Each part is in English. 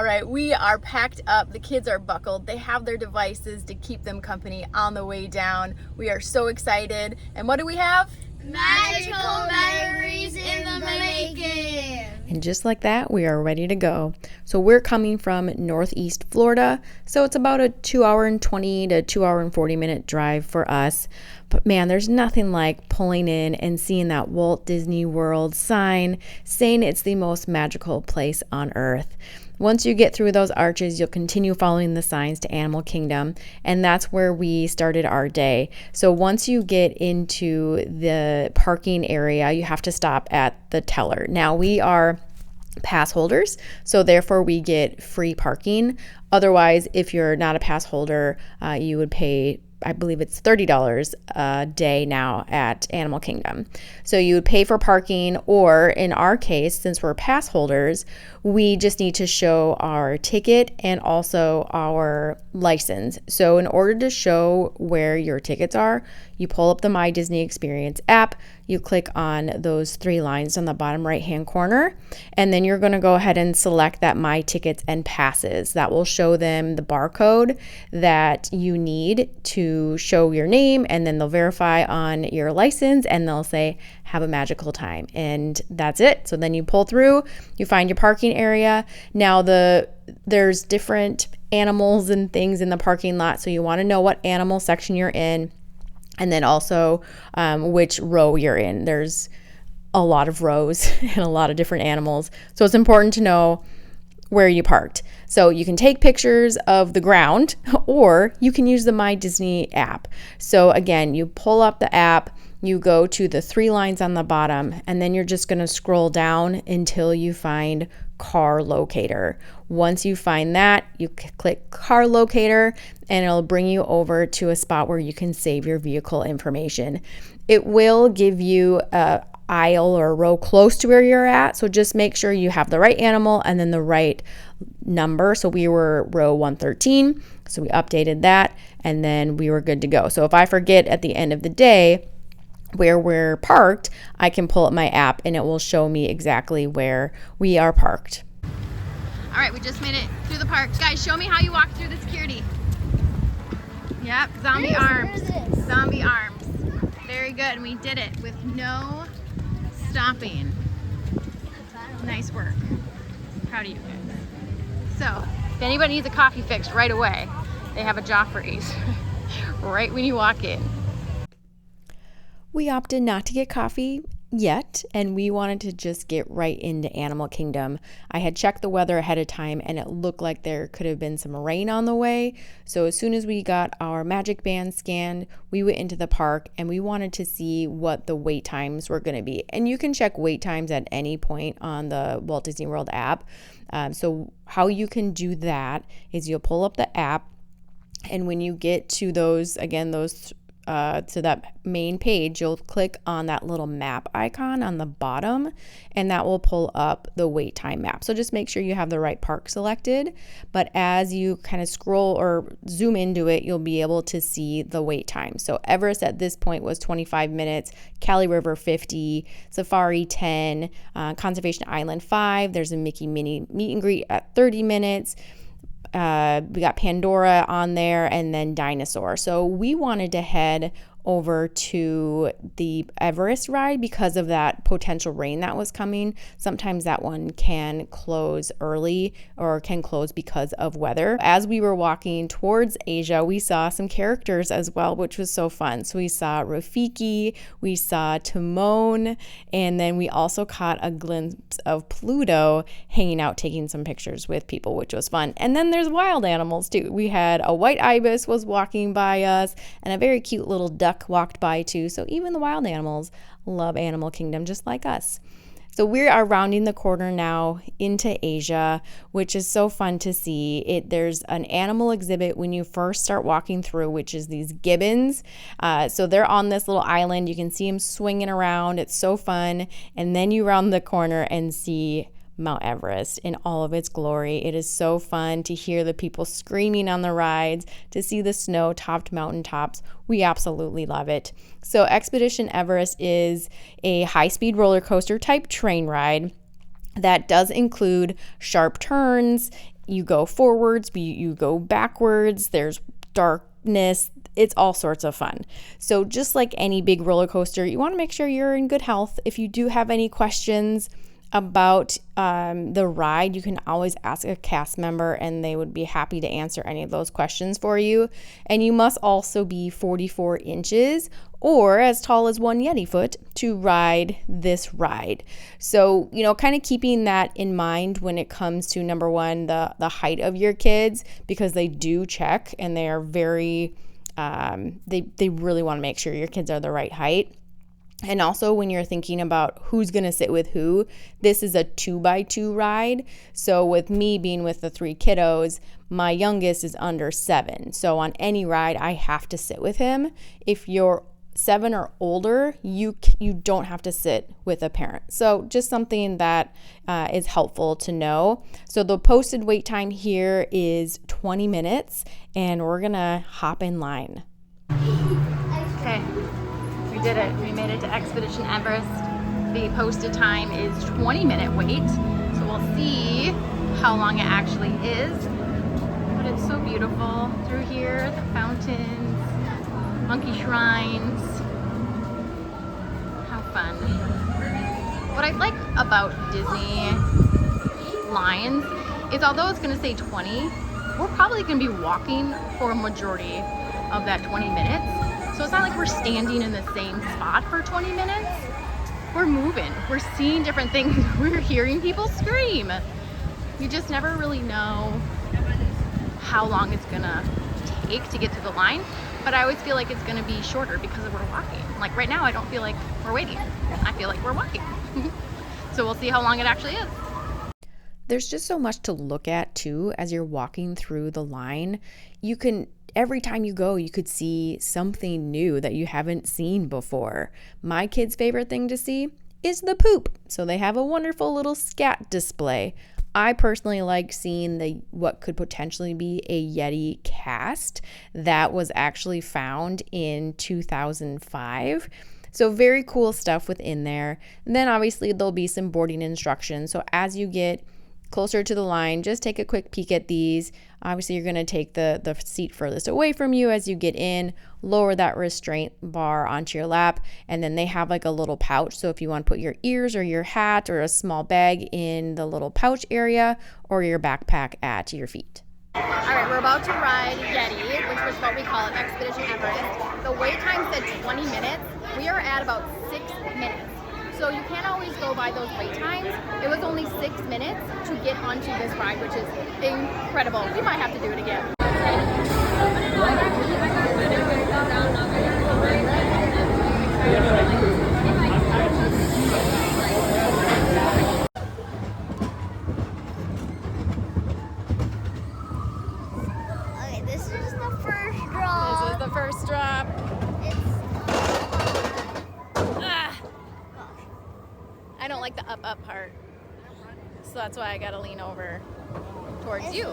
right, we are packed up. The kids are buckled. They have their devices to keep them company on the way down. We are so excited. And what do we have? Magical memories in the making. And just like that, we are ready to go. So we're coming from Northeast Florida, so it's about a 2 hour and 20 to 2 hour and 40 minute drive for us. But man, there's nothing like pulling in and seeing that Walt Disney World sign saying it's the most magical place on earth. Once you get through those arches, you'll continue following the signs to Animal Kingdom, and that's where we started our day. So once you get into the parking area, you have to stop at the teller. Now, we are pass holders, so therefore we get free parking. Otherwise, if you're not a pass holder, you would pay, I believe it's $30 a day now at Animal Kingdom. So you would pay for parking, or in our case, since we're pass holders, we just need to show our ticket and also our license. So in order to show where your tickets are, you pull up the My Disney Experience app, you click on those 3 lines on the bottom right-hand corner, and then you're going to go ahead and select that My Tickets and Passes. That will show them the barcode that you need to show your name, and then they'll verify on your license, and they'll say, have a magical time. And that's it. So then you pull through, you find your parking area. Now there's different animals and things in the parking lot, so you want to know what animal section you're in, and then also which row you're in. There's a lot of rows and a lot of different animals, so it's important to know where you parked. So you can take pictures of the ground, or you can use the My Disney app. So again, you pull up the app, you go to the 3 lines on the bottom, and then you're just going to scroll down until you find Car Locator. Once you find that, you click Car Locator, and it'll bring you over to a spot where you can save your vehicle information. It will give you a aisle or row close to where you're at, so just make sure you have the right animal and then the right number. So we were row 113, so we updated that, and then we were good to go. So if I forget at the end of the day where we're parked, I can pull up my app and it will show me exactly where we are parked. All right, we just made it through the park. Guys, show me how you walk through the security. Yep, zombie arms. Zombie arms. Very good, and we did it with no stopping. Nice work. Proud of you guys. So, if anybody needs a coffee fixed right away, they have a Joffrey's right when you walk in. We opted not to get coffee yet, and we wanted to just get right into Animal Kingdom. I had checked the weather ahead of time, and it looked like there could have been some rain on the way. So as soon as we got our Magic Band scanned, we went into the park, and we wanted to see what the wait times were going to be. And you can check wait times at any point on the Walt Disney World app. So how you can do that is you'll pull up the app, and when you get to those to that main page, you'll click on that little map icon on the bottom, and that will pull up the wait time map. So just make sure you have the right park selected, but as you kind of scroll or zoom into it, you'll be able to see the wait time. So Everest at this point was 25 minutes, Cali River 50, Safari 10, Conservation Island 5, there's a Mickey Mini meet and greet at 30 minutes. We got Pandora on there, and then Dinosaur. So we wanted to head over to the Everest ride because of that potential rain that was coming. Sometimes that one can close early or can close because of weather. As we were walking towards Asia, we saw some characters as well, which was so fun. So we saw Rafiki, we saw Timon, and then we also caught a glimpse of Pluto hanging out, taking some pictures with people, which was fun. And then there's wild animals too. We had a white ibis was walking by us, and a very cute little duck walked by too. So even the wild animals love Animal Kingdom just like us. So we are rounding the corner now into Asia, which is so fun to see. There's an animal exhibit when you first start walking through, which is these gibbons. So they're on this little island. You can see them swinging around. It's so fun. And then you round the corner and see Mount Everest in all of its glory. It is so fun to hear the people screaming on the rides, to see the snow-topped mountaintops. We absolutely love it. So Expedition Everest is a high-speed roller coaster type train ride that does include sharp turns you go forwards, you go backwards, there's darkness. It's all sorts of fun. So just like any big roller coaster, you want to make sure you're in good health. If you do have any questions about the ride, you can always ask a cast member and they would be happy to answer any of those questions for you. And you must also be 44 inches or as tall as one Yeti foot to ride this ride. So, kind of keeping that in mind when it comes to number one, the height of your kids, because they do check and they are very, they really want to make sure your kids are the right height. And also when you're thinking about who's going to sit with who, this is a 2x2 ride. So with me being with the 3 kiddos, my youngest is under 7. So on any ride, I have to sit with him. If you're 7 or older, you don't have to sit with a parent. So just something that is helpful to know. So the posted wait time here is 20 minutes and we're going to hop in line. Okay. We did it. We made it to Expedition Everest. The posted time is 20-minute wait. So we'll see how long it actually is. But it's so beautiful through here. The fountains, monkey shrines. How fun. What I like about Disney lines is although it's going to say 20, we're probably going to be walking for a majority of that 20 minutes. So it's not like we're standing in the same spot for 20 minutes. We're moving. We're seeing different things. We're hearing people scream. You just never really know how long it's gonna take to get to the line. But I always feel like it's gonna be shorter because we're walking. Like right now, I don't feel like we're waiting. I feel like we're walking. So we'll see how long it actually is. There's just so much to look at too as you're walking through the line. Every time you go, you could see something new that you haven't seen before. My kids' favorite thing to see is the poop. So they have a wonderful little scat display. I personally like seeing what could potentially be a Yeti cast that was actually found in 2005. So very cool stuff within there. And then obviously there'll be some boarding instructions. So as you get closer to the line, just take a quick peek at these. Obviously, you're going to take the seat furthest away from you as you get in, lower that restraint bar onto your lap, and then they have like a little pouch. So if you want to put your ears or your hat or a small bag in the little pouch area or your backpack at your feet. All right, we're about to ride Yeti, which was what we call it, Expedition Everest. The wait time said 20 minutes. We are at about 6 minutes. So you can't always go by those wait times. It was only 6 minutes to get onto this ride, which is incredible. We might have to do it again. Okay, this is the first drop. This is the first drop. I don't like the up part, so that's why I gotta lean over towards you.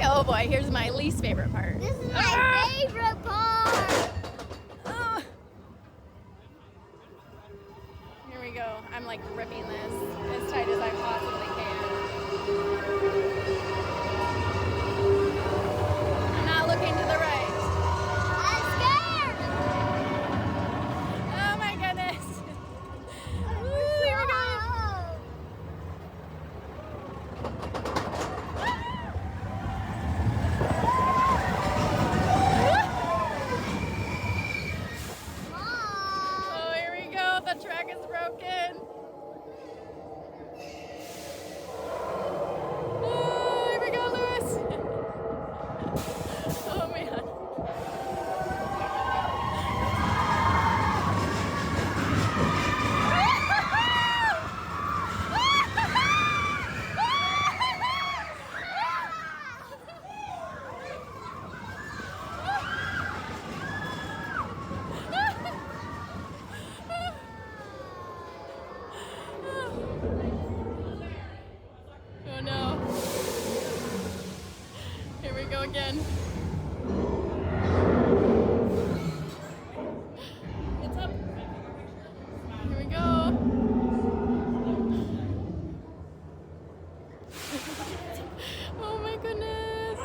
Oh boy, here's my least favorite part. This is my favorite part. Here we go. I'm like gripping this as tight as I possibly can. I'm not looking to the right. I'm scared. Oh my goodness. Ooh, here we go. Oh, here we go. The track is broken. go again. It's up. Here we go. Oh my goodness.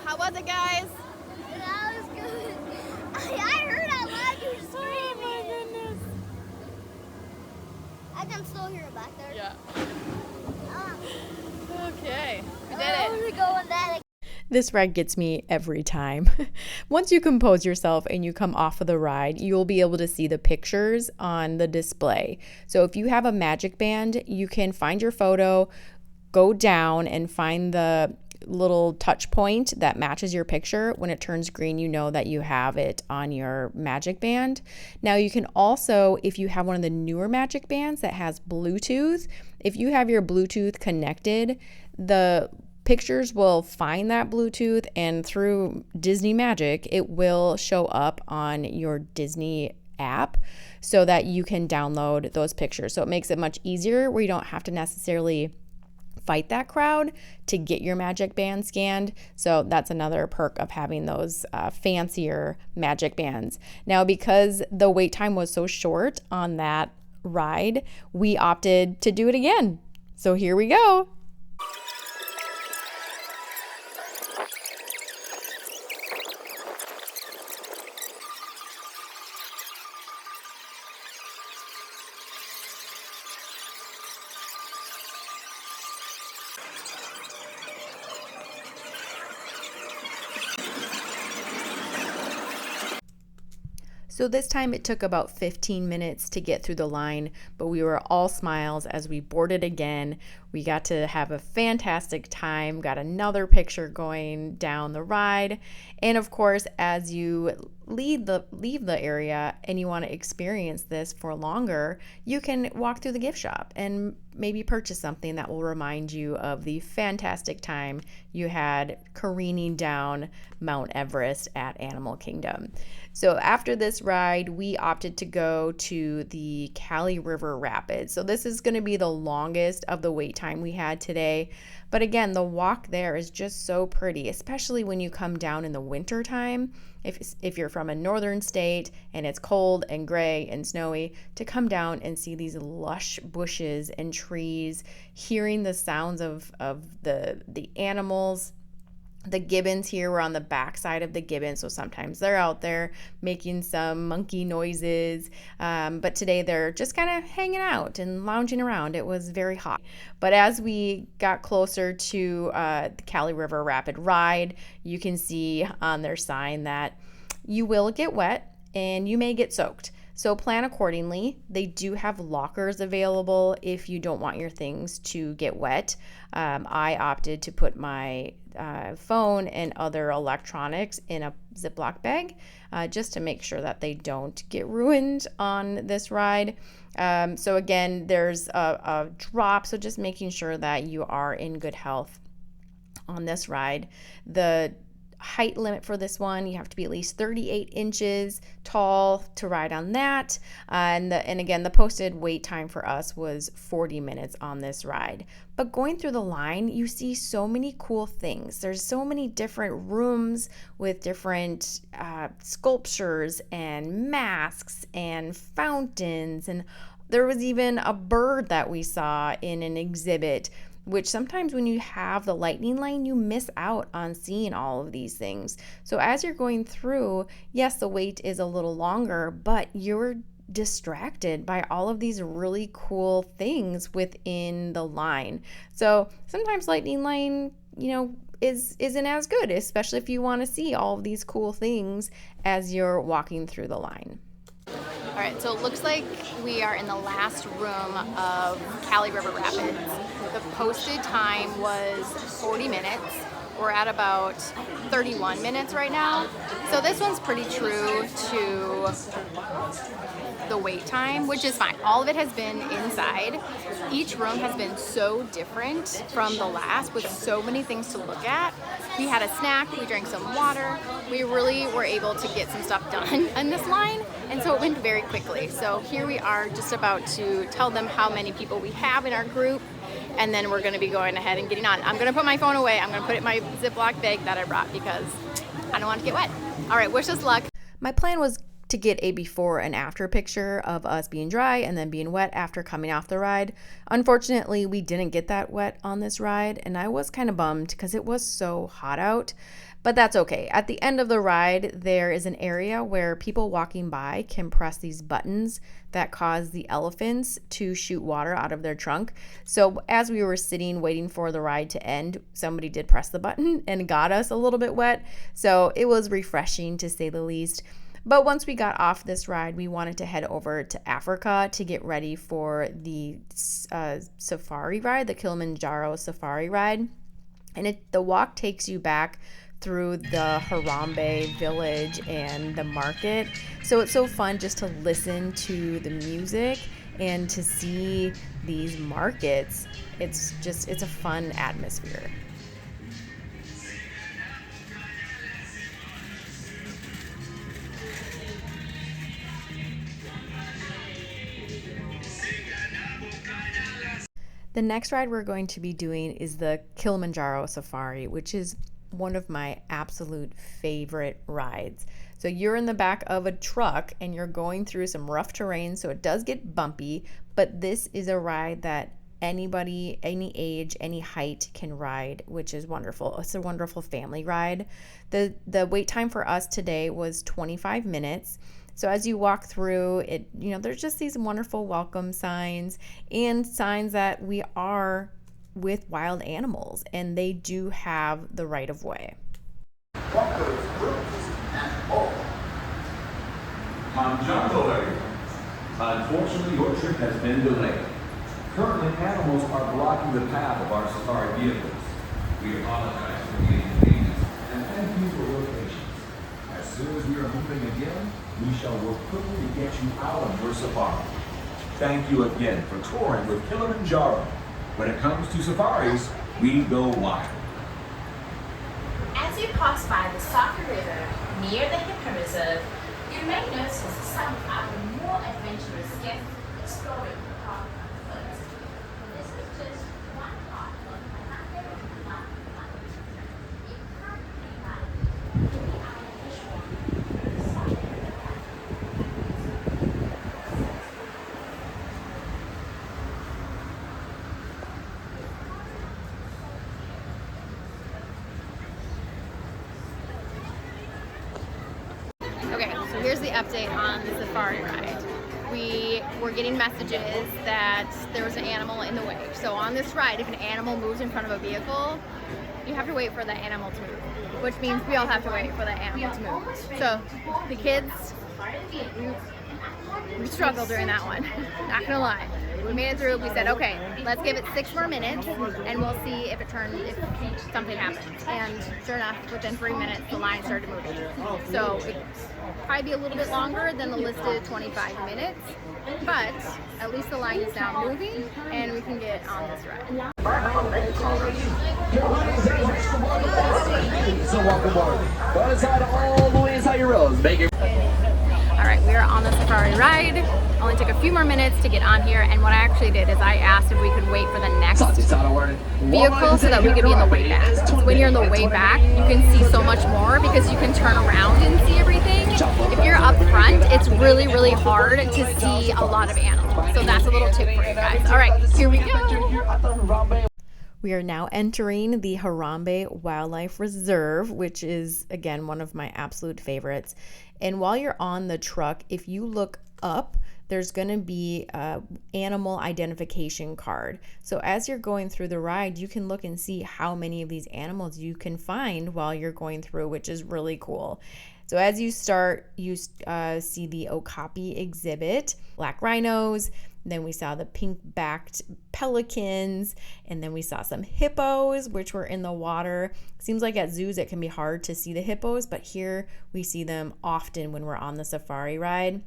How was it, guys? That was good. I heard out loud you were screaming. Oh my goodness. I can still hear it back there. Yeah. Ah. Okay. We did Oh, it. we're going that. This ride gets me every time. Once you compose yourself and you come off of the ride, you'll be able to see the pictures on the display. So if you have a Magic Band, you can find your photo, go down and find the little touch point that matches your picture. When it turns green, you know that you have it on your Magic Band. Now you can also, if you have one of the newer Magic Bands that has Bluetooth, if you have your Bluetooth connected, the pictures will find that Bluetooth, and through Disney Magic, it will show up on your Disney app so that you can download those pictures. So it makes it much easier where you don't have to necessarily fight that crowd to get your Magic Band scanned. So that's another perk of having those fancier Magic Bands. Now, because the wait time was so short on that ride, we opted to do it again. So here we go. So this time it took about 15 minutes to get through the line, but we were all smiles as we boarded again. We got to have a fantastic time, got another picture going down the ride. And of course, as you leave the area and you want to experience this for longer, you can walk through the gift shop and maybe purchase something that will remind you of the fantastic time you had careening down Mount Everest at Animal Kingdom. So after this ride, we opted to go to the Kali River Rapids. So this is going to be the longest of the wait time we had today. But again, the walk there is just so pretty, especially when you come down in the winter time. If you're from a northern state and it's cold and gray and snowy, to come down and see these lush bushes and trees, hearing the sounds of the animals. The gibbons here, we're on the back side of the gibbon, so sometimes they're out there making some monkey noises, but today they're just kind of hanging out and lounging around. It was very hot. But as we got closer to the Kali River Rapid Ride, you can see on their sign that you will get wet and you may get soaked. So plan accordingly. They do have lockers available if you don't want your things to get wet. I opted to put my phone and other electronics in a Ziploc bag just to make sure that they don't get ruined on this ride. So again, there's a drop, so just making sure that you are in good health on this ride. The height limit for this one, you have to be at least 38 inches tall to ride on that, and again, the posted wait time for us was 40 minutes on this ride. But going through the line, you see so many cool things. There's so many different rooms with different sculptures and masks and fountains, and there was even a bird that we saw in an exhibit, which sometimes when you have the lightning lane, you miss out on seeing all of these things. So as you're going through, yes, the wait is a little longer, but you're distracted by all of these really cool things within the line. So sometimes Lightning Lane, isn't as good, especially if you want to see all of these cool things as you're walking through the line. All right, so it looks like we are in the last room of Kali River Rapids. The posted time was 40 minutes. We're at about 31 minutes right now. So this one's pretty true to the wait time, which is fine. All of it has been inside. Each room has been so different from the last, with so many things to look at. We had a snack, we drank some water. We really were able to get some stuff done in this line, and so it went very quickly. So here we are just about to tell them how many people we have in our group, and then we're going to be going ahead and getting on. I'm going to put my phone away. I'm going to put it in my Ziploc bag that I brought because I don't want to get wet. All right, wish us luck. My plan was to get a before and after picture of us being dry and then being wet after coming off the ride. Unfortunately, we didn't get that wet on this ride, and I was kind of bummed because it was so hot out. But that's okay. At the end of the ride, there is an area where people walking by can press these buttons that cause the elephants to shoot water out of their trunk. So as we were sitting waiting for the ride to end, somebody did press the button and got us a little bit wet. So it was refreshing, to say the least. But once we got off this ride, we wanted to head over to Africa to get ready for the safari ride, the Kilimanjaro safari ride. And the walk takes you back through the Harambee village and the market. So it's so fun just to listen to the music and to see these markets. It's a fun atmosphere. The next ride we're going to be doing is the Kilimanjaro Safari, which is one of my absolute favorite rides. So you're in the back of a truck and you're going through some rough terrain, so it does get bumpy, but this is a ride that anybody, any age, any height can ride, which is wonderful. It's a wonderful family ride. The wait time for us today was 25 minutes. So as you walk through it, there's just these wonderful welcome signs and signs that we are with wild animals and they do have the right of way. I'm John Doe. Unfortunately, your trip has been delayed. Currently, animals are blocking the path of our safari vehicles. We apologize for the inconvenience and thank you for your patience. As soon as we are moving again, we shall work quickly to get you out on your safari. Thank you again for touring with Kilimanjaro. When it comes to safaris, we go wild. As you pass by the Safi River near the Hippo Reserve, you may notice some of our more adventurous guests exploring the park first. This is just one part of the Harambee Mountain Park. It currently runs 3-hour bushwalk through the Safi River Valley. Okay, so here's the update on the safari ride. We were getting messages that there was an animal in the way. So on this ride, if an animal moves in front of a vehicle, you have to wait for the animal to move, which means we all have to wait for the animal to move. So the kids, we struggled during that one, not gonna lie. We made it through. We said, okay, let's give it 6 more minutes and we'll see if something happens. And sure enough, within 3 minutes, the line started moving. So it probably be a little bit longer than the listed 25 minutes, but at least the line is now moving and we can get on this ride. So welcome aboard. Go inside all the way inside your rows. Make your All right, we are on the safari ride. Only took a few more minutes to get on here, and what I actually did is I asked if we could wait for the next vehicle so that we could be in the way back. So when you're in the way back, you can see so much more because you can turn around and see everything. If you're up front, it's really, really hard to see a lot of animals. So that's a little tip for you guys. All right, here we go. We are now entering the Harambee Wildlife Reserve, which is, again, one of my absolute favorites. And while you're on the truck, if you look up, there's going to be a animal identification card. So as you're going through the ride, you can look and see how many of these animals you can find while you're going through, which is really cool. So as you start, you see the okapi exhibit, black rhinos. Then we saw the pink-backed pelicans, and then we saw some hippos, which were in the water. Seems like at zoos it can be hard to see the hippos, but here we see them often when we're on the safari ride.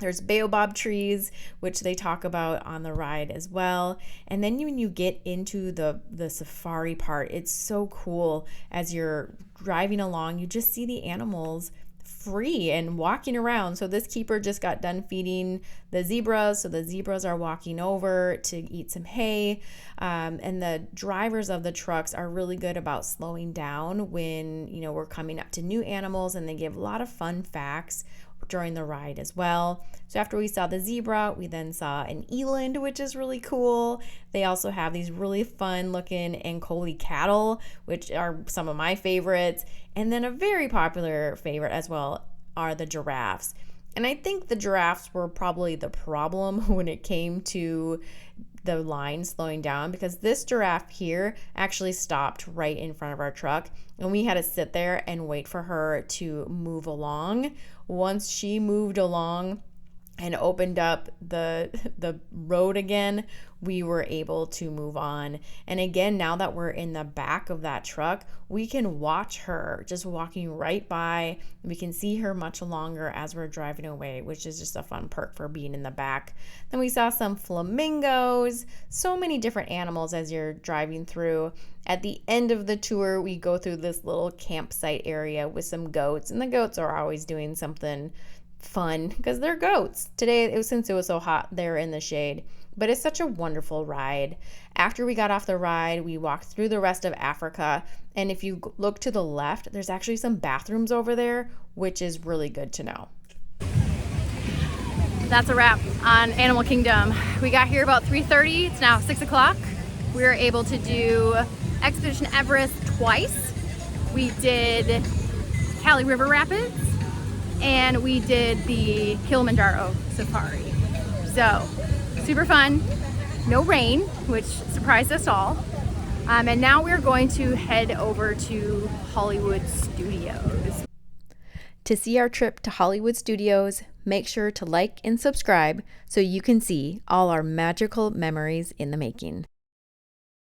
There's baobab trees, which they talk about on the ride as well. And then when you get into the safari part, it's so cool. As you're driving along, you just see the animals free and walking around. So this keeper just got done feeding the zebras, so the zebras are walking over to eat some hay, and the drivers of the trucks are really good about slowing down when we're coming up to new animals, and they give a lot of fun facts during the ride as well. So after we saw the zebra, we then saw an eland, which is really cool. They also have these really fun looking Ankole cattle, which are some of my favorites. And then a very popular favorite as well are the giraffes. And I think the giraffes were probably the problem when it came to the line slowing down, because this giraffe here actually stopped right in front of our truck, and we had to sit there and wait for her to move along. Once she moved along and opened up the road again, we were able to move on. And again, now that we're in the back of that truck, we can watch her just walking right by. We can see her much longer as we're driving away, which is just a fun perk for being in the back. Then we saw some flamingos, so many different animals as you're driving through. At the end of the tour, we go through this little campsite area with some goats, and the goats are always doing something fun because they're goats. Today, since it was so hot, they're in the shade, but it's such a wonderful ride. After we got off the ride, we walked through the rest of Africa, and if you look to the left, there's actually some bathrooms over there, which is really good to know. That's a wrap on Animal Kingdom. We got here about 3:30. It's now 6 o'clock. We were able to do Expedition Everest twice. We did Cali River Rapids, and we did the Kilimanjaro Safari. So super fun, no rain, which surprised us all. And now we're going to head over to Hollywood Studios. To see our trip to Hollywood Studios, make sure to like and subscribe so you can see all our magical memories in the making.